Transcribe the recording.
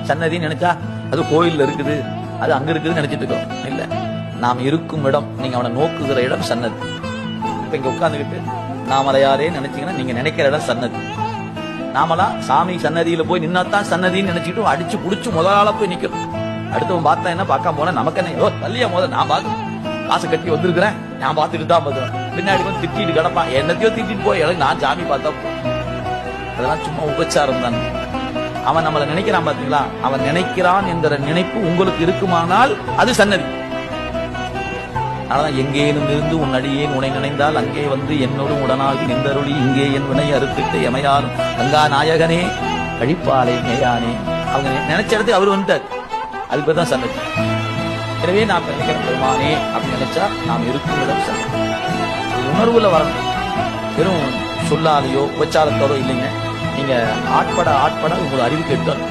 சன்னதின்னு நினைச்சா அது கோயில்ல இருக்குது, அது அங்க இருக்குதுன்னு நினைச்சிட்டு இருக்கோம். இல்ல, நாம் இருக்கும் இடம், நீங்க அவனை நோக்குகிற இடம் சன்னதி. இப்ப இங்க உட்கார்ந்துக்கிட்டு நாமலையாரே நினைச்சீங்கன்னா நீங்க நினைக்கிற இடம் சன்னதி. நாமலாம் சாமி சன்னதியில போய் நின்னாத்தான் சன்னதின்னு நினைச்சிட்டு அடிச்சு புடிச்சு முதலாள போய் நிக்கணும். அடுத்தவன் பார்த்தா என்ன, பார்க்காம போனா நமக்கு என்ன, தள்ளியா முதல் நான் பார்த்து காசு கட்டி வந்திருக்கிறேன், நான் பார்த்துட்டு தான் பார்த்துவேன். பின்னாடி வந்து திட்டிட்டு கிடப்பான், என்னத்தையோ திட்டிட்டு போய் எனக்கு நான் சாமி பார்த்தா. அதெல்லாம் சும்மா உபச்சாரம் தான். அவன் நம்மளை நினைக்கிறான் பாத்தீங்களா, அவன் நினைக்கிறான் என்கிற நினைப்பு உங்களுக்கு இருக்குமானால் அது சன்னதி. அதனால எங்கேனும் இருந்து உன் அடியேன் உனை நினைந்தால் அங்கே வந்து என்னோடு உடனாகி நின்றருளி இங்கே என் வினை அறுத்திட்டு எமையாரும் கங்கா நாயகனே கழிப்பாலை மேயானே. அவங்க நினைச்ச இடத்துக்கு அவர் வந்துட்டார், அதுக்கு பேர் தான் சன்னதி. எனவே நாம் நினைக்கிற பெருமானே அப்படின்னு நினைச்சா நாம் இருக்கும் இடம் சன்னதி. உணர்வுல வரணும், வெறும் சொல்லாதையோ உபச்சாரத்தோடோ இல்லைங்க. நீங்க ஆட்பட ஆட்பட உங்களோட அறிவுக்கு எட்டணும்.